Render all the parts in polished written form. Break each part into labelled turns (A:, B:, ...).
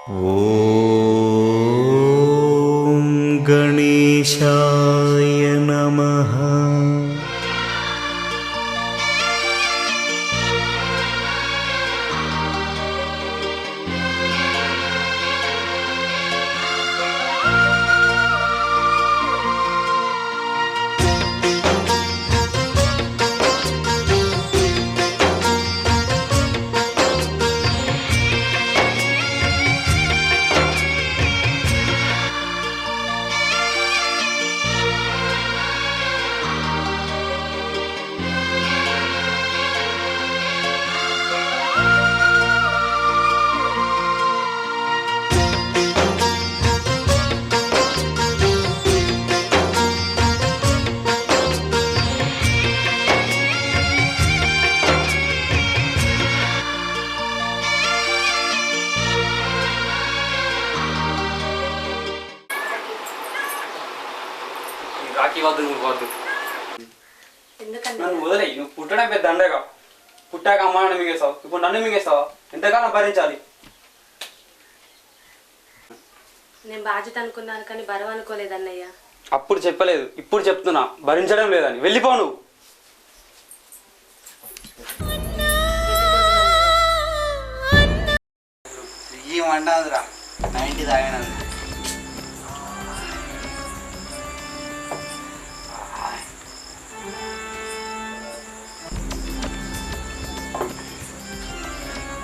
A: ఓం గణేశాయ నమః.
B: రాఖీ వద్దు, నువ్వు వద్దు. నన్ను వదిలేయి. నువ్వు పుట్టడం పెద్ద దండగా. పుట్టాక అమ్మ నన్ను మింగేస్తావు, ఇప్పుడు నన్ను మింగేస్తావా? ఎంతకాలం భరించాలి?
C: నేను బాధ్యత అనుకున్నాను కానీ బరువు అనుకోలేదన్నయ్య.
B: అప్పుడు చెప్పలేదు, ఇప్పుడు చెప్తున్నా, భరించడం లేదని. వెళ్ళిపో నువ్వు.
D: అంటారా 90 తాగినందు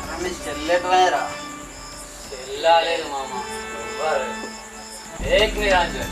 D: రమేష్ చెల్లెటరా
E: చెల్లాలేదు మామ. ఏక్ నిరాజన్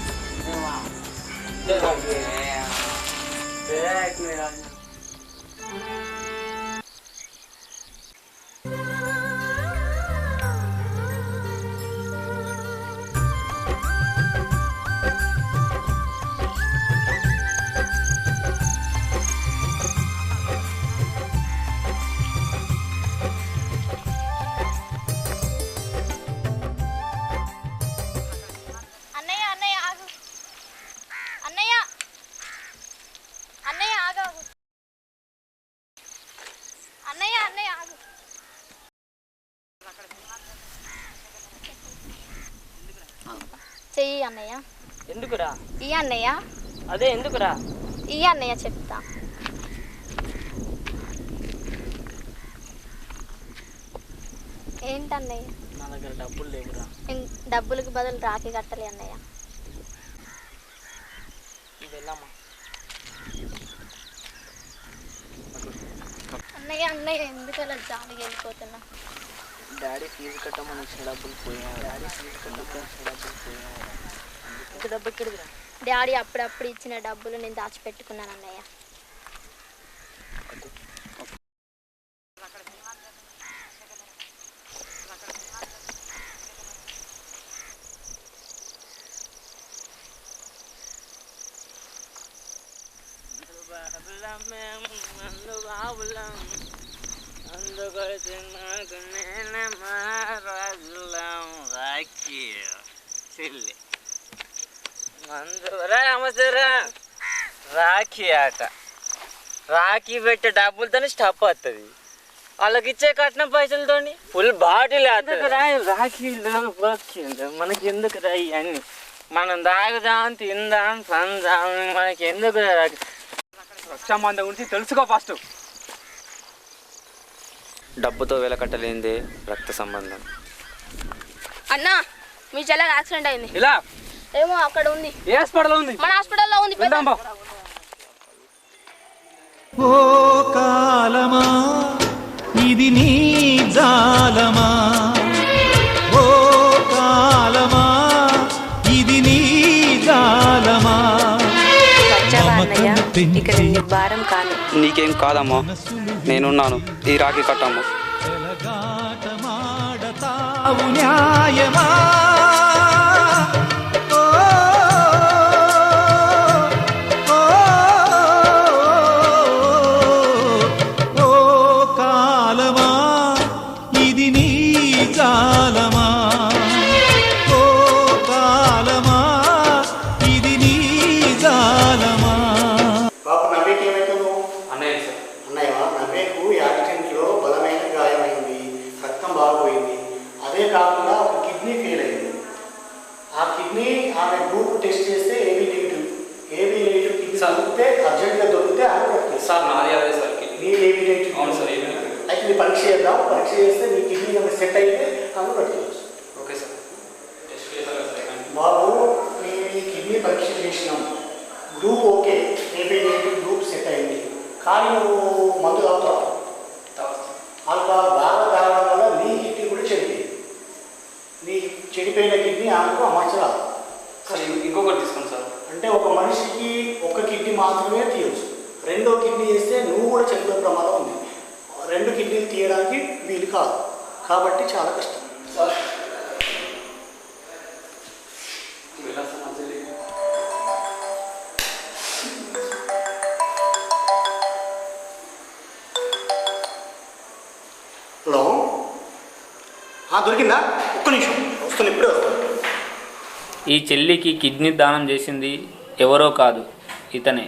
F: చెయ్యి అన్నయ్య.
E: ఎందుకురా?
F: ఈ అన్నయ్య.
E: అదే ఎందుకురా?
F: ఈ అన్నయ్య చెప్తా. ఏంటన్నయ్య?
E: నా దగ్గర డబ్బులు లేవురా.
F: డబ్బులకు బదులు రాఖీ కట్టాలి అన్నయ్య.
E: వెళ్ళమ్మా.
F: అన్నయ్య అన్నయ్య ఎందుకు అలా జాలిగా వెళ్ళిపోతున్నా?
E: డాడీ ఫీజు కట్టమని వచ్చిన డబ్బులు పోయాయి. డాడీ ఫీజు కట్టమని డబ్బులు పోయాయి. ఇంత డబ్బు ఎక్కడిదిరా?
F: డాడీ అప్పుడప్పుడు ఇచ్చిన డబ్బులు నేను దాచిపెట్టుకున్నాను అన్నయ్య.
E: నమస్తేరా. రాఖీ ఆట. రాఖీ పెట్టే డబ్బులతోనే స్టప్ వస్తుంది. వాళ్ళకి ఇచ్చే కట్నం పైసలతో ఫుల్ బాటిల్ రాఖీలు మనకి ఎందుకు రా ఇవన్నీ? మనం తాగుదాం, తిందాం, పందాం, మనకి ఎందుకు రాఖీ?
B: రక్షాబంధం గురించి తెలుసుకో ఫస్ట్.
G: డబ్బుతో వెలకట్టలేనిదే రక్త సంబంధం.
F: అన్నా మీ చెల్లెకి యాక్సిడెంట్ అయింది.
B: ఇలా
F: ఏమో అక్కడ ఉంది.
B: ఏ హాస్పిటల్లో ఉంది?
F: మన హాస్పిటల్లో ఉంది.
A: ఓ కాలమా ఇది నీ జాలమా, ఓ కాలమా ఇది నీ జాలమా.
C: భారం కాను.
B: నీకేం కాదమ్మా, నేనున్నాను. ఈ రాఖీ కట్టమ్మా.
A: న్యాయమా
D: కాకుండా ఒక కిడ్నీ
H: కిడ్నీ ఆమె గ్రూప్ టెస్ట్ చేస్తే ఏబీ నెగిటివ్ కిడ్నీ దొరికితే అర్జెంట్గా దొరికితే ఆమె రక్తం
B: సార్ నాది అదే సార్
H: నీ ఏబీ నెగిటివ్.
B: అవును సార్ ఏబీ
H: అయితే నీ పరీక్ష చేద్దాం, పరీక్ష చేస్తే నీ కిడ్నీ ఆమె సెట్ అయితే ఆమె పట్టుకోవచ్చు.
B: ఓకే సార్ టెస్ట్ చేస్తారు సార్.
H: బాబు నీ కిడ్నీ పరీక్ష చేసినాం, group okay, AB negative group set అయింది, కానీ నువ్వు మందు తాగుతావు. ఆల్కహాల్ బాగా తాగడం వల్ల నీ కిడ్నీ కూడా చెడిపోయింది. నీ చెడిపోయిన కిడ్నీ ఆమెకు అమర్చరాదు.
B: సార్ ఇంకొకటి తీసుకోండి సార్.
H: అంటే ఒక మనిషికి ఒక కిడ్నీ మాత్రమే తీయవచ్చు. రెండో కిడ్నీ చేస్తే నువ్వు కూడా చనిపోయే ప్రమాదం ఉంది. 2 కిడ్నీలు తీయడానికి వీలు కాదు, కాబట్టి చాలా కష్టం.
B: సార్ వెళ్ళా సార్ నా చెల్లి.
H: హలో, దొరికిందా? ఒక్క నిమిషం వస్తుంది, ఇప్పుడే వస్తుంది.
I: ఈ చెల్లికి కిడ్నీ దానం చేసింది ఎవరో కాదు, ఇతనే.